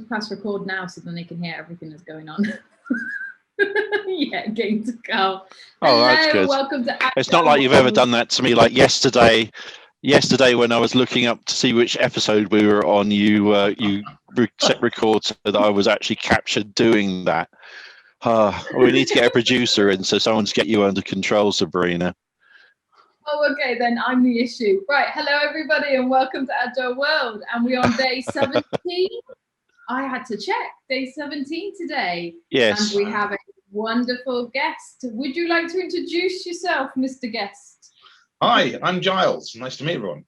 press record now so then they can hear everything that's going on. Yeah, getting to Karl. Oh, that's good. Welcome to Agile It's not like you've ever World. done that to me. Like yesterday when I was looking up to see which episode we were on, you set record so that I was actually captured doing that. We need to get a producer in so someone's get you under control, Sabrina. Oh, okay, then I'm the issue. Right, hello everybody and welcome to Agile World. And we're on day 17. I had to check, day 17 today. Yes. And we have a wonderful guest. Would you like to introduce yourself, Mr. Guest? Hi, I'm Giles. Nice to meet everyone.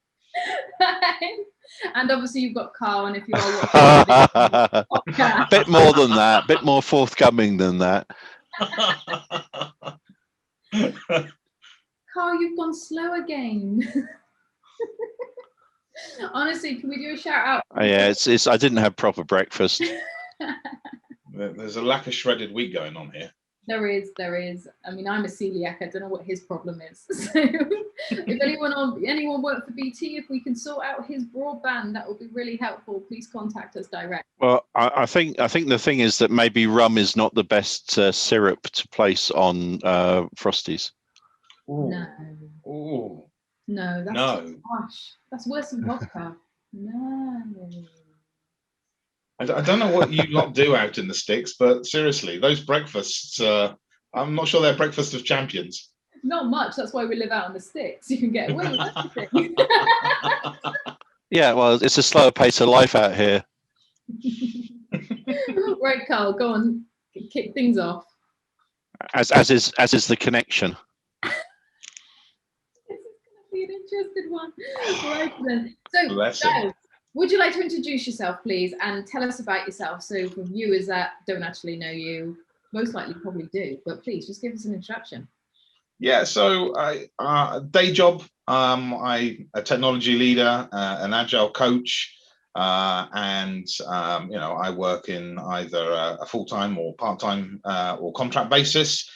And obviously you've got Karl, and if you are watching a bit more than that, a bit more forthcoming than that. Karl, you've gone slow again. Honestly, can we do a shout out? Yeah, it's I didn't have proper breakfast. There's a lack of shredded wheat going on here. There is. I mean, I'm a celiac. I don't know what his problem is. So if anyone work for BT, if we can sort out his broadband, that would be really helpful. Please contact us direct. Well, I think the thing is that maybe rum is not the best syrup to place on Frosties. Ooh. No. Ooh. No, that's No. harsh. That's worse than vodka. No. I don't know what you lot do out in the sticks, but seriously, those breakfasts, I'm not sure they're breakfast of champions. Not much. That's why we live out on the sticks. You can get away with everything. Yeah, well, it's a slower pace of life out here. Right, Karl, go on. Kick things off. As is the connection. This is going to be an interesting one. Right then. So, would you like to introduce yourself, please, and tell us about yourself? So for viewers that don't actually know you, most likely probably do, but please just give us an introduction. Yeah, so day job, I'm a technology leader, an agile coach, and I work in either a full-time or part-time or contract basis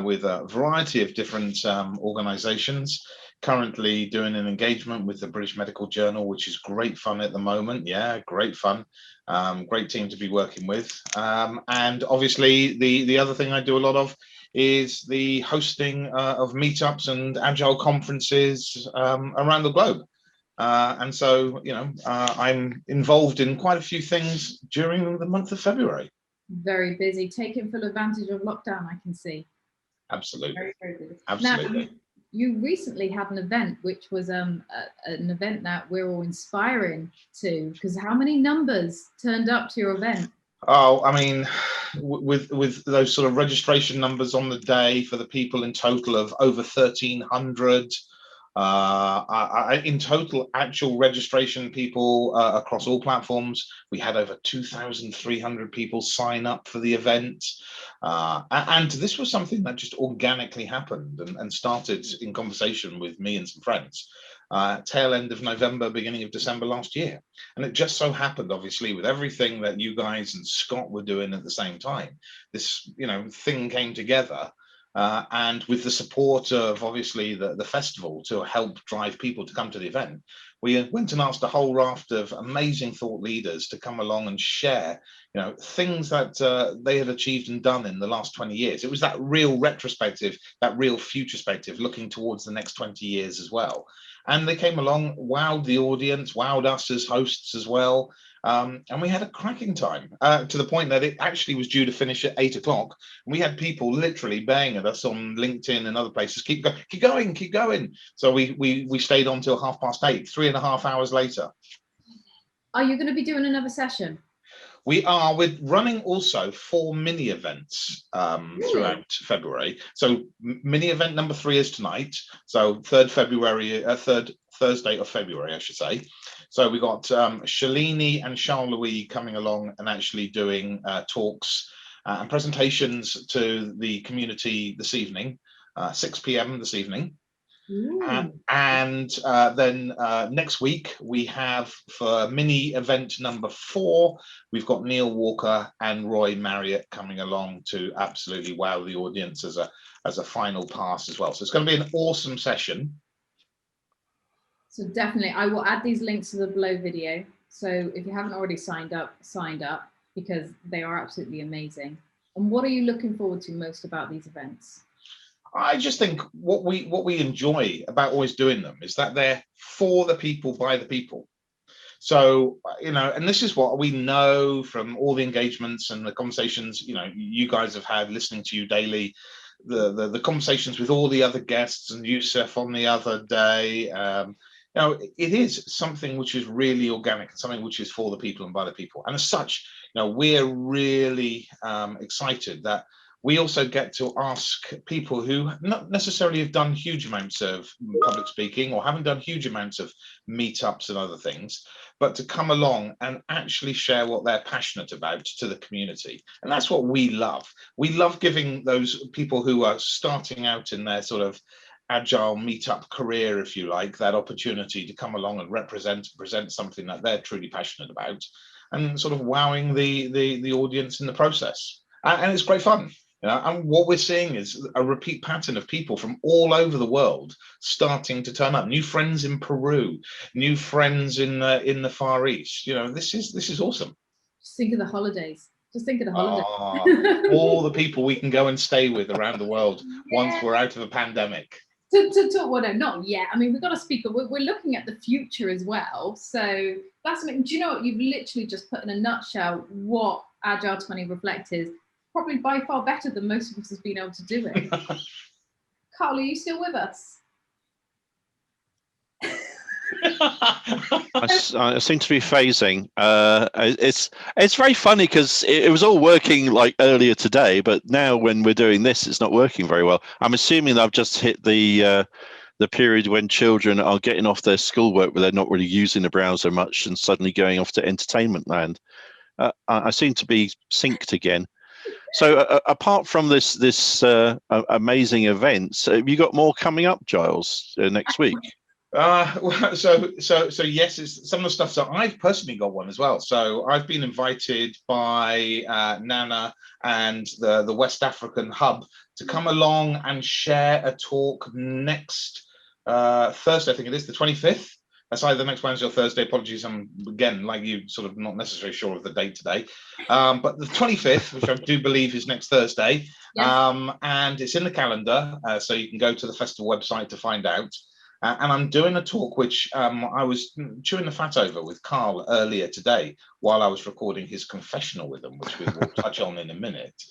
with a variety of different organizations. Currently doing an engagement with the British Medical Journal, which is great fun at the moment. Yeah, great fun. Great team to be working with. And obviously the other thing I do a lot of is the hosting of meetups and agile conferences around the globe. And so, I'm involved in quite a few things during the month of February. Very busy, taking full advantage of lockdown, I can see. Absolutely. Very, very busy. Absolutely. Now, you recently had an event, which was an event that we're all inspiring to, because how many numbers turned up to your event? Oh, I mean, with those sort of registration numbers on the day for the people in total of over 1,300. In total, actual registration people across all platforms, we had over 2,300 people sign up for the event. And this was something that just organically happened and started in conversation with me and some friends. Tail end of November, beginning of December last year. And it just so happened, obviously, with everything that you guys and Scott were doing at the same time, this thing came together. And with the support of obviously the festival to help drive people to come to the event, we went and asked a whole raft of amazing thought leaders to come along and share, things that they had achieved and done in the last 20 years. It was that real retrospective, that real futurespective, looking towards the next 20 years as well. And they came along, wowed the audience, wowed us as hosts as well. And we had a cracking time to the point that it actually was due to finish at 8 o'clock. And we had people literally baying at us on LinkedIn and other places, keep going. So we stayed on till 8:30, 3.5 hours later. Are you going to be doing another session? We're running also 4 mini events throughout February. So mini event number 3 is tonight. So 3rd Thursday of February, I should say. So we got Shalini and Charles-Louis coming along and actually doing talks and presentations to the community this evening, 6 p.m. this evening. And then next week we have for mini event number 4, we've got Neil Walker and Roy Marriott coming along to absolutely wow the audience as a final pass as well. So it's going to be an awesome session. So definitely, I will add these links to the below video. So if you haven't already signed up. because they are absolutely amazing. And what are you looking forward to most about these events? I just think what we enjoy about always doing them is that they're for the people, by the people. So, and this is what we know from all the engagements and the conversations, you guys have had listening to you daily, the conversations with all the other guests and Yusuf on the other day. It is something which is really organic, something which is for the people and by the people. And as such, we're really excited that we also get to ask people who not necessarily have done huge amounts of public speaking or haven't done huge amounts of meetups and other things, but to come along and actually share what they're passionate about to the community. And that's what we love. We love giving those people who are starting out in their sort of agile meetup career, if you like, that opportunity to come along and present something that they're truly passionate about, and sort of wowing the audience in the process. And it's great fun. And what we're seeing is a repeat pattern of people from all over the world starting to turn up. New friends in Peru, new friends in the Far East. This is awesome. Just think of the holidays. All the people we can go and stay with around the world once we're out of a pandemic. Well, no, not yet. I mean, we've got to speak. We're looking at the future as well. So that's something. Do you know what? You've literally just put in a nutshell what Agile20Reflect is. Probably by far better than most of us have been able to do it. Karl, are you still with us? I seem to be phasing. It's very funny because it was all working like earlier today, but now when we're doing this, it's not working very well. I'm assuming I've just hit the period when children are getting off their schoolwork where they're not really using the browser much and suddenly going off to entertainment land. I seem to be synced again. So apart from this amazing event, have you got more coming up, Giles, next week? So yes, it's some of the stuff. So I've personally got one as well. So I've been invited by Nana and the West African Hub to come along and share a talk next Thursday. I think it is the 25th. That's either next Wednesday or Thursday. Apologies, I'm again like you, sort of not necessarily sure of the date today, but the 25th, which I do believe is next Thursday, yes. And it's in the calendar, so you can go to the festival website to find out. And I'm doing a talk which I was chewing the fat over with Karl earlier today while I was recording his confessional with him, which we will touch on in a minute.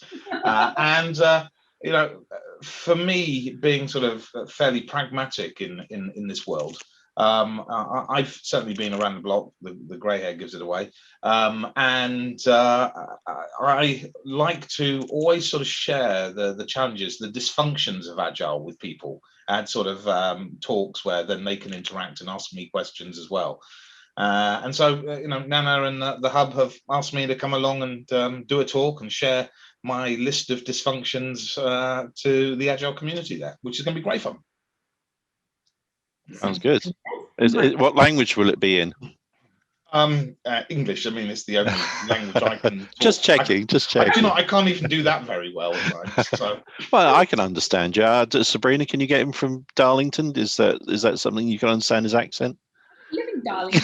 For me, being sort of fairly pragmatic in this world. I've certainly been around the block. The grey hair gives it away, and I like to always sort of share the challenges, the dysfunctions of Agile with people, and sort of talks where then they can interact and ask me questions as well. And so, Nana and the Hub have asked me to come along and do a talk and share my list of dysfunctions to the Agile community there, which is going to be great fun. Sounds good. What language will it be in? English. I mean, it's the only language I can talk. Just checking. I can't even do that very well at times. So. Well, I can understand you. Sabrina, can you get him from Darlington? Is that something you can understand his accent? I live in Darlington.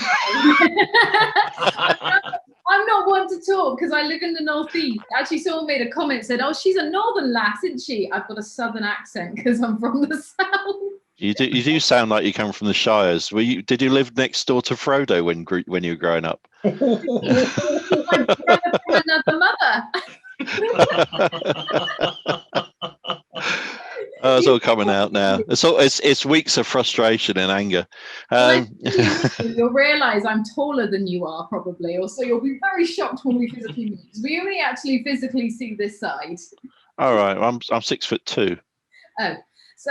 I'm not one to talk because I live in the northeast. Actually, someone made a comment, said, "Oh, she's a northern lass, isn't she?" I've got a southern accent because I'm from the south. You do sound like you come from the Shires. Did you live next door to Frodo when you were growing up? I'm from another mother. It's all coming out now. It's weeks of frustration and anger. You'll realise I'm taller than you are, probably, or so you'll be very shocked when we physically meet. We only actually physically see this side. All right, I'm 6'2". Oh. So,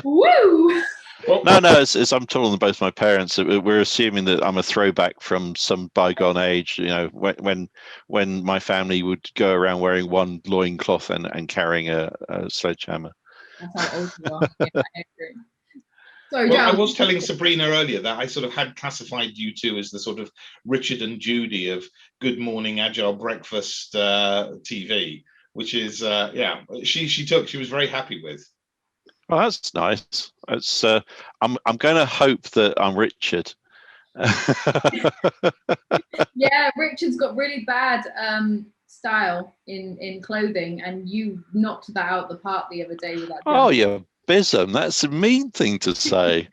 woo! No, it's I'm taller than both my parents. We're assuming that I'm a throwback from some bygone age. When my family would go around wearing one loincloth and carrying a sledgehammer. That's how old you are. Yeah, I agree. Sorry, I was telling Sabrina earlier that I sort of had classified you two as the sort of Richard and Judy of Good Morning Agile Breakfast TV. Which is she was very happy with. Well, that's nice. It's I'm going to hope that I'm Richard, Yeah, Richard's got really bad style in clothing, and you knocked that out the park the other day with that. Oh, yeah, Bism. That's a mean thing to say.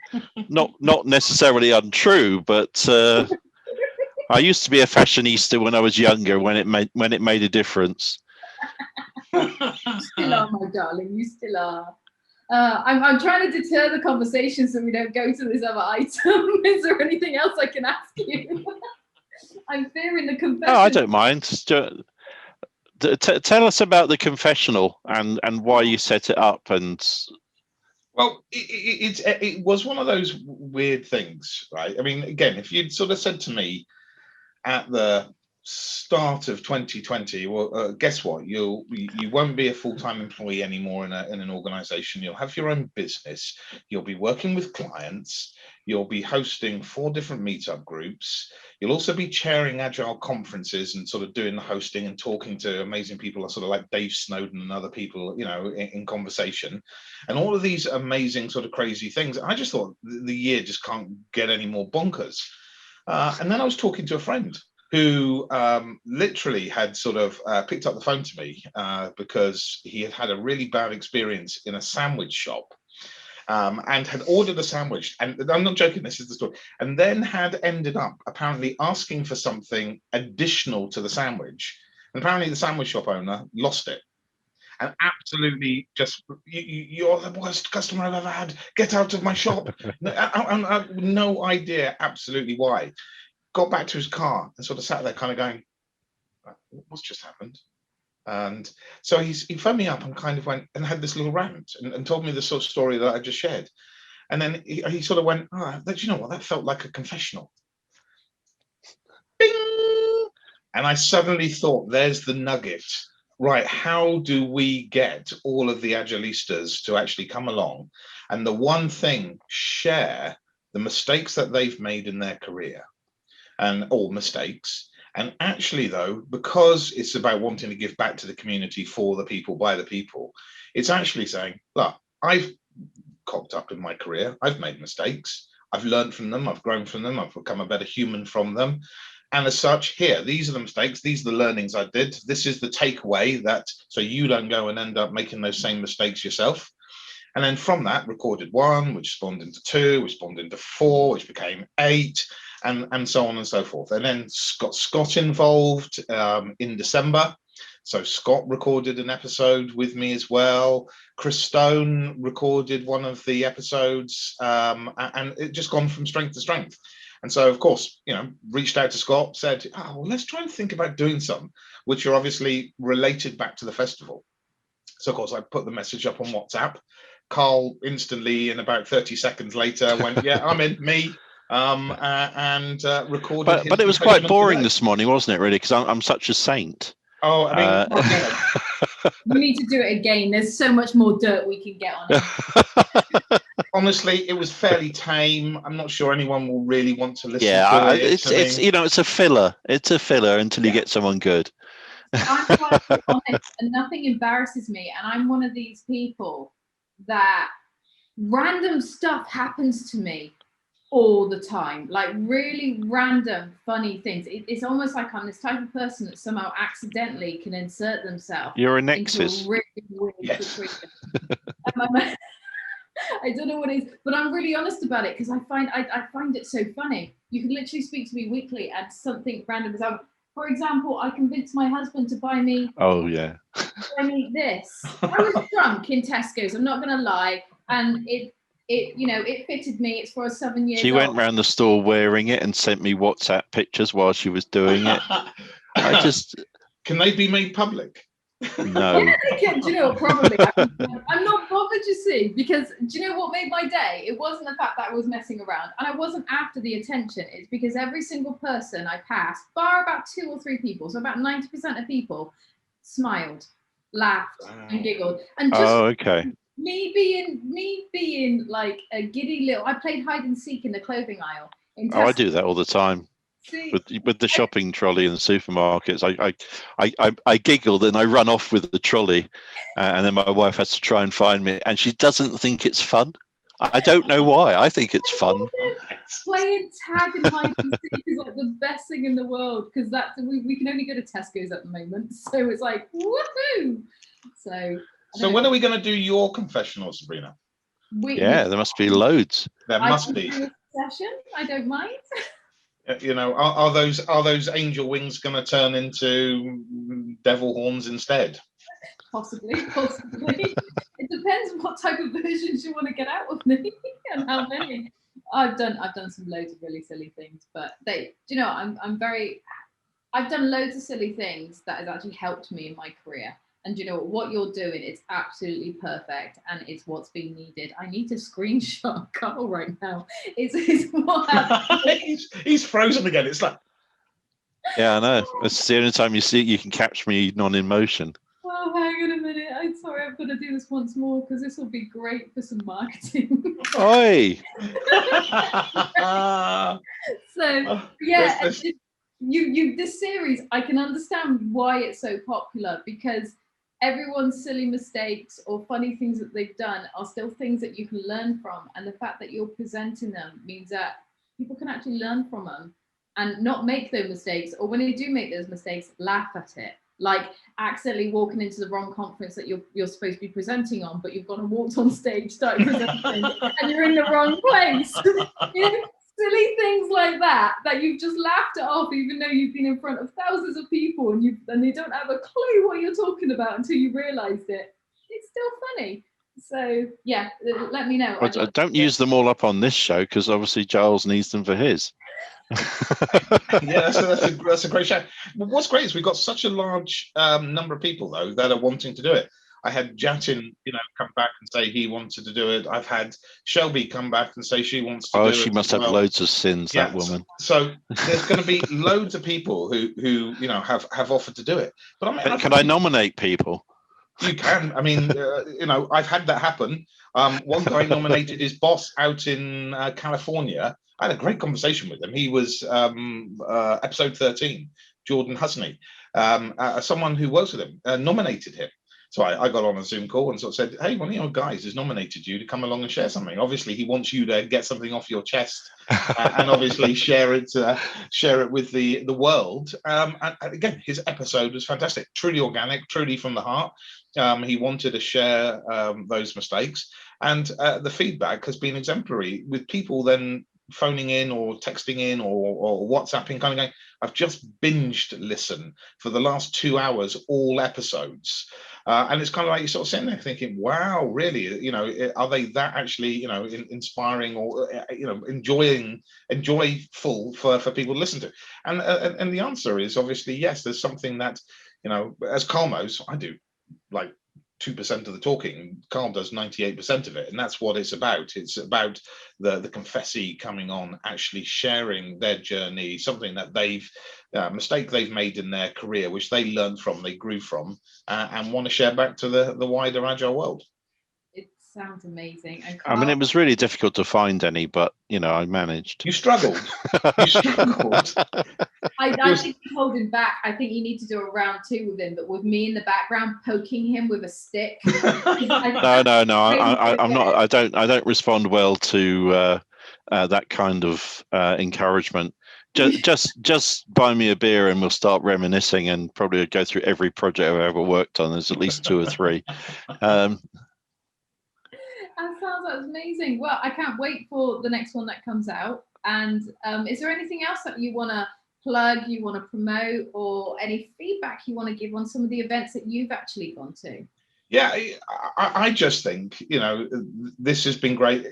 Not necessarily untrue, but I used to be a fashionista when I was younger, when it made a difference. You still are, my darling. You still are. I'm trying to deter the conversation so we don't go to this other item. Is there anything else I can ask you? I'm fearing the confession. Oh, I don't mind. Tell us about the confessional and why you set it up. And well, it was one of those weird things, right? I mean, again, if you'd sort of said to me at the start of 2020, well, guess what? You won't be a full-time employee anymore in an organization. You'll have your own business. You'll be working with clients. You'll be hosting 4 different meetup groups. You'll also be chairing Agile conferences and sort of doing the hosting and talking to amazing people, sort of like Dave Snowden and other people, you know, in conversation, and all of these amazing sort of crazy things. I just thought the year just can't get any more bonkers. And then I was talking to a friend who literally had sort of picked up the phone to me because he had had a really bad experience in a sandwich shop. And had ordered a sandwich, and I'm not joking, this is the story, and then had ended up apparently asking for something additional to the sandwich. And apparently the sandwich shop owner lost it. And absolutely just, you're the worst customer I've ever had. Get out of my shop. I no idea absolutely why. Got back to his car and sort of sat there kind of going, what's just happened? And so he phoned me up and kind of went and had this little rant and told me the sort of story that I just shared. And then he sort of went, oh, you know what, that felt like a confessional. Bing! And I suddenly thought, there's the nugget. Right, how do we get all of the Agilistas to actually come along and the one thing, share the mistakes that they've made in their career, and all mistakes. And actually, though, because it's about wanting to give back to the community for the people, by the people, it's actually saying, look, I've cocked up in my career. I've made mistakes. I've learned from them. I've grown from them. I've become a better human from them. And as such, here, these are the mistakes. These are the learnings I did. This is the takeaway, that so you don't go and end up making those same mistakes yourself. And then from that, recorded 1, which spawned into 2, which spawned into 4, which became 8. And so on and so forth. And then got Scott involved in December. So Scott recorded an episode with me as well. Chris Stone recorded one of the episodes, and it just gone from strength to strength. And so, of course, you know, reached out to Scott, said, oh, well, let's try and think about doing some, which are obviously related back to the festival. So, of course, I put the message up on WhatsApp. Karl instantly, in about 30 seconds later, went, yeah, I'm in, me. And recorded. But it was quite boring this morning, wasn't it? Really, because I'm such a saint. Oh, I mean, we need to do it again. There's so much more dirt we can get on it. Honestly, it was fairly tame. I'm not sure anyone will really want to listen. Yeah, it's you know, it's a filler. It's a filler until you get someone good. I'm quite honest, and nothing embarrasses me. And I'm one of these people that random stuff happens to me all the time, like really random funny things. It's almost like I'm this type of person that somehow accidentally can insert themselves. You're a nexus. Into a really weird situation. I don't know what it is, but I'm really honest about it because I find it so funny. You can literally speak to me weekly and something random is out. For example, I convinced my husband to buy me. Oh yeah. Buy me this. I was drunk in Tesco's. I'm not going to lie, and it fitted me. It's for a 7 years. She went round the store wearing it and sent me WhatsApp pictures while she was doing it. I just. Can they be made public? No. Yeah, they can. Do you know what? Probably. I'm not bothered, you see, because do you know what made my day? It wasn't the fact that I was messing around, and I wasn't after the attention. It's because every single person I passed, bar about 2 or 3 people, so about 90% of people, smiled, laughed, and giggled, and just. Oh, okay. Me being like a giddy little. I played hide and seek in the clothing aisle. Oh, I do that all the time. With the shopping trolley in the supermarkets. I giggled and I run off with the trolley, and then my wife has to try and find me, and she doesn't think it's fun. I don't know why. I think it's fun. playing tag and hide and seek is like the best thing in the world, because that's we can only go to Tesco's at the moment, so it's like woohoo. So when are we going to do your confessional, Sabrina? There must be loads. There must be. Do a session. I don't mind. You know, are those angel wings going to turn into devil horns instead? Possibly. It depends what type of versions you want to get out of me and how many. I've done some loads of really silly things, but I've done loads of silly things that has actually helped me in my career. And what you're doing is absolutely perfect, and it's what's been needed. I need to screenshot Karl right now. It's what happened. He's frozen again. It's like, yeah, I know. It's the only time you can catch me not in motion. Oh, hang on a minute. I'm sorry. I've got to do this once more because this will be great for some marketing. Oi! So yeah, this series, I can understand why it's so popular, because everyone's silly mistakes or funny things that they've done are still things that you can learn from, and the fact that you're presenting them means that people can actually learn from them and not make those mistakes, or when they do make those mistakes, laugh at it. Like accidentally walking into the wrong conference that you're supposed to be presenting on, but you've gone and walked on stage, started presenting, and you're in the wrong place. Silly things like that you've just laughed it off, even though you've been in front of thousands of people and they don't have a clue what you're talking about until you realised it. It's still funny. So yeah, let me know. Don't use them all up on this show, because obviously Giles needs them for his. Yeah, that's a great show. What's great is we've got such a large number of people though that are wanting to do it. I had Jatin, come back and say he wanted to do it. I've had Shelby come back and say she wants to do it. Oh, she must have loads of sins, that woman. So there's going to be loads of people who have offered to do it. But I mean, can I nominate people? You can. I mean, I've had that happen. One guy nominated his boss out in California. I had a great conversation with him. He was episode 13, Jordan Husney. Someone who works with him nominated him. So I got on a Zoom call and sort of said, hey, one of your guys has nominated you to come along and share something. Obviously, he wants you to get something off your chest and obviously share it with the world. And again, his episode was fantastic, truly organic, truly from the heart. He wanted to share those mistakes. And the feedback has been exemplary, with people then phoning in or texting in or WhatsApping, kind of going, I've just binged listen for the last 2 hours, all episodes. And it's kind of like you're sort of sitting there thinking, wow, really, are they that actually, inspiring or, enjoyable for people to listen to? And the answer is obviously yes. There's something that, as Karl knows, I do like 2% of the talking. Karl does 98% of it, and that's what it's about. It's about the confessee coming on, actually sharing their journey, something that mistake they've made in their career, which they learned from, they grew from, and want to share back to the wider Agile world. It sounds amazing. And Karl, I mean, it was really difficult to find any, but I managed. You struggled. I think he's holding back. I think you need to do a round 2 with him, but with me in the background poking him with a stick. No. I'm not. I don't respond well to that kind of encouragement. Just buy me a beer and we'll start reminiscing, and probably go through every project I've ever worked on. There's at least 2 or 3. That sounds like amazing. Well, I can't wait for the next one that comes out. And is there anything else that you want to plug, you want to promote, or any feedback you want to give on some of the events that you've actually gone to? Yeah, I just think, this has been great.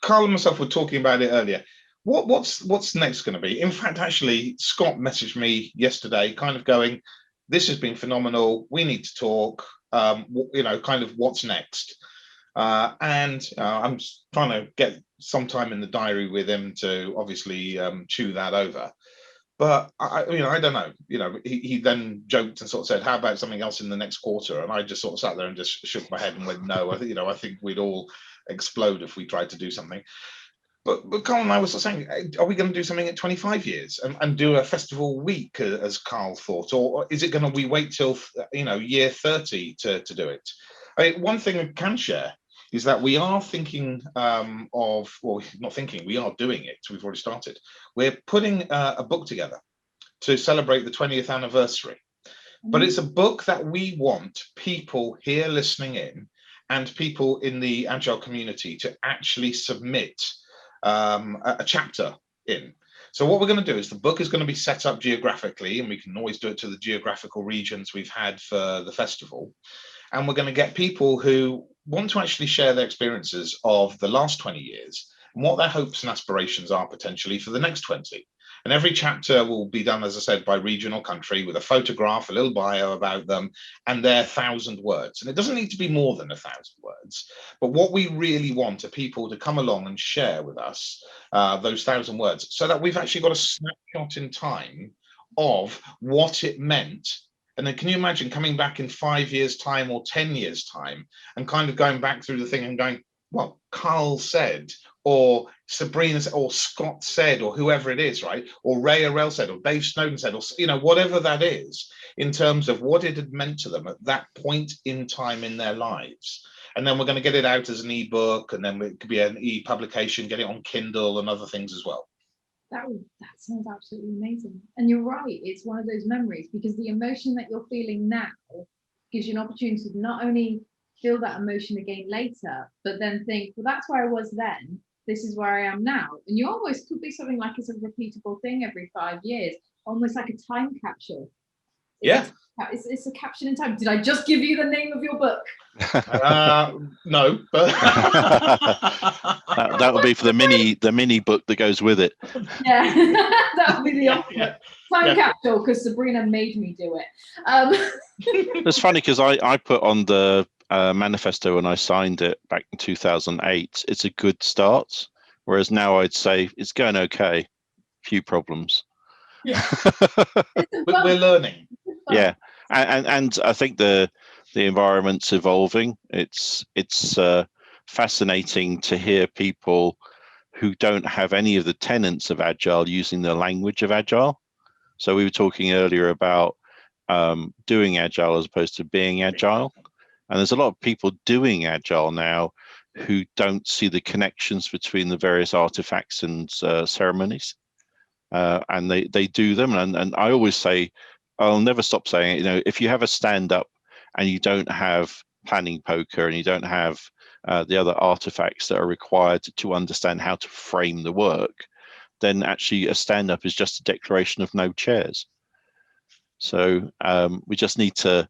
Karl and myself were talking about it earlier. What's next going to be? In fact, actually, Scott messaged me yesterday kind of going, this has been phenomenal. We need to talk, kind of what's next. And I'm trying to get some time in the diary with him to obviously chew that over. But I don't know. He then joked and sort of said, "How about something else in the next quarter?" And I just sort of sat there and just shook my head and went, "No." I think we'd all explode if we tried to do something. But Karl and I were sort of saying, are we going to do something at 25 years and do a festival week, as Karl thought, or is it going to we wait till year 30 to do it? I mean, one thing I can share is that we are thinking not thinking, we are doing it. We've already started. We're putting a book together to celebrate the 20th anniversary. But it's a book that we want people here listening in and people in the Agile community to actually submit a chapter in. So what we're going to do is the book is going to be set up geographically, and we can always do it to the geographical regions we've had for the festival. And we're going to get people who want to actually share their experiences of the last 20 years and what their hopes and aspirations are potentially for the next 20. And every chapter will be done, as I said, by region or country, with a photograph, a little bio about them, and their 1,000 words. And it doesn't need to be more than 1,000 words. But what we really want are people to come along and share with us those 1,000 words, so that we've actually got a snapshot in time of what it meant. And then can you imagine coming back in 5 years' time or 10 years' time and kind of going back through the thing and going, well, Karl said, or Sabrina or Scott said, or whoever it is, right? Or Ray Arel said, or Dave Snowden said, or, you know, whatever that is, in terms of what it had meant to them at that point in time in their lives. And then we're going to get it out as an ebook, and then it could be an e-publication, get it on Kindle and other things as well. That sounds absolutely amazing. And you're right, it's one of those memories, because the emotion that you're feeling now gives you an opportunity to not only feel that emotion again later, but then think, well, that's where I was then, this is where I am now. And you almost could be something like it's a repeatable thing every 5 years, almost like a time capsule. It's a capsule in time. Did I just give you the name of your book? No, but that would be for the mini book that goes with it. Yeah, that would be the opposite. Time capsule, because Sabrina made me do it. It's funny because I put on the manifesto when I signed it back in 2008. It's a good start, whereas now I'd say it's going okay. Few problems. Yeah, we're learning. Yeah, and I think the environment's evolving. It's fascinating to hear people who don't have any of the tenets of Agile using the language of Agile. So we were talking earlier about doing Agile as opposed to being Agile. And there's a lot of people doing Agile now who don't see the connections between the various artifacts and ceremonies. And they do them. And I always say, I'll never stop saying it, you know, if you have a stand-up and you don't have planning poker and you don't have the other artifacts that are required to understand how to frame the work, then actually a stand-up is just a declaration of no chairs. So we just need to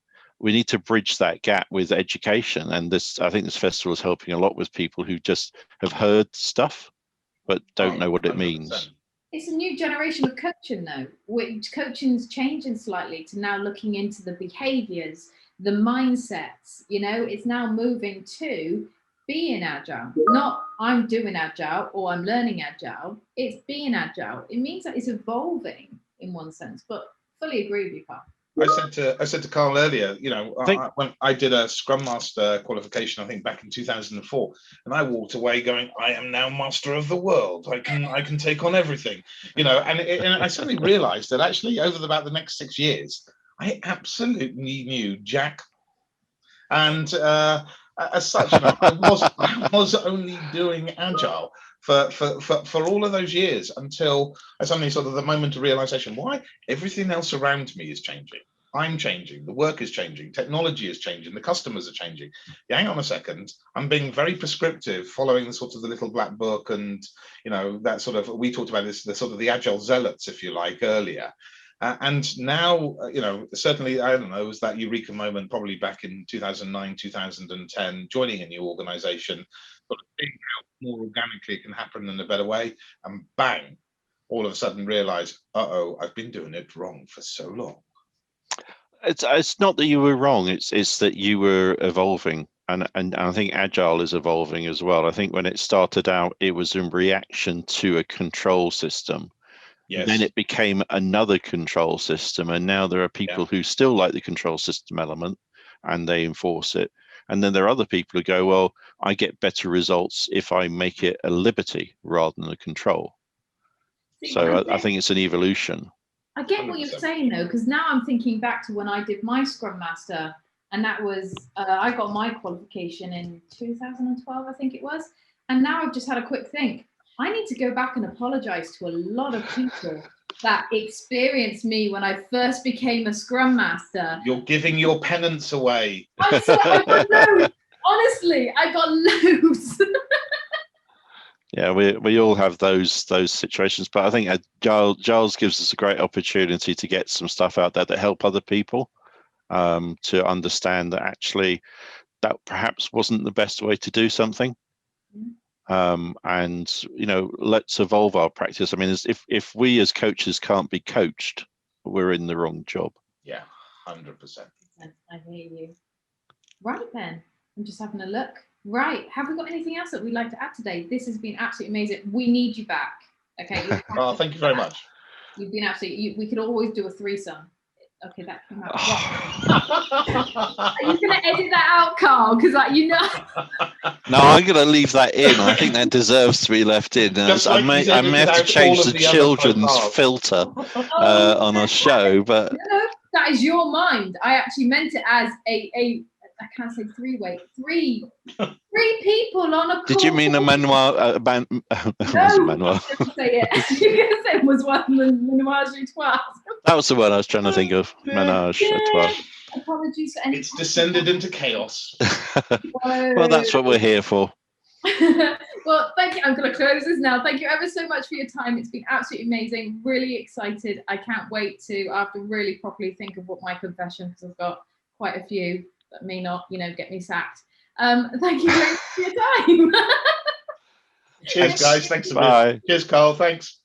bridge that gap with education, and I think this festival is helping a lot with people who just have heard stuff but don't know what it means. It's a new generation of coaching though, which coaching's changing slightly to now looking into the behaviors, the mindsets, you know, it's now moving to being Agile, not I'm doing Agile or I'm learning Agile, it's being Agile. It means that it's evolving in one sense, but fully agree with you, Karl. I said to Karl earlier, you know, when I did a Scrum Master qualification, I think back in 2004, and I walked away going, I am now master of the world. I can take on everything, you know, and I suddenly realized that actually over about the next 6 years, I absolutely knew Jack. And as such, you know, I was only doing Agile for all of those years until I suddenly sort of the moment of realization, why everything else around me is changing. I'm changing, the work is changing, technology is changing, the customers are changing. Yeah, hang on a second, I'm being very prescriptive, following the sort of the little black book, and you know, that sort of, we talked about this, the sort of the Agile zealots, if you like, earlier. And now, you know, certainly, I don't know, it was that eureka moment probably back in 2009, 2010, joining a new organization, sort of seeing how more organically it can happen in a better way, and bang, all of a sudden realize, I've been doing it wrong for so long. It's not that you were wrong, it's that you were evolving. And I think Agile is evolving as well. I think when it started out, it was in reaction to a control system. Yes. Then it became another control system, and now there are people who still like the control system element and they enforce it. And then there are other people who go, well, I get better results if I make it a liberty rather than a control. So I think it's an evolution. I get what you're saying though, because now I'm thinking back to when I did my Scrum Master And that was, I got my qualification in 2012, I think it was. And now I've just had a quick think. I need to go back and apologize to a lot of people that experienced me when I first became a Scrum Master. You're giving your penance away. I'm sorry, I got loads. Honestly, I got loads. Yeah, we all have those situations, but I think Giles gives us a great opportunity to get some stuff out there that help other people to understand that actually that perhaps wasn't the best way to do something. And let's evolve our practice. I mean, if we as coaches can't be coached, we're in the wrong job. Yeah, 100%. I hear you. Right then, I'm just having a look. Right, have we got anything else that we'd like to add today? This has been absolutely amazing. We need you back. Okay. Oh, thank you very much. You've been absolutely. We could always do a threesome. Okay, that came out. Are you going to edit that out, Karl? Because No, I'm going to leave that in. I think that deserves to be left in. I may have to change the children's filter on our show, but no, that is your mind. I actually meant it as a I can't say three-way. Three people on a call. Did you mean a manoir? No, manoir. Say it. You're going to say it was one menage a trois. That was the word I was trying to think of. Menage a trois. Apologies for any. It's descended into chaos. Well, that's what we're here for. Well, thank you. I'm going to close this now. Thank you ever so much for your time. It's been absolutely amazing. Really excited. I can't wait to, after really properly think of what my confession, because I've got quite a few that may not, get me sacked. Thank you very much for your time. Cheers, guys. Thanks a Bye. bit. Cheers, Karl. Thanks.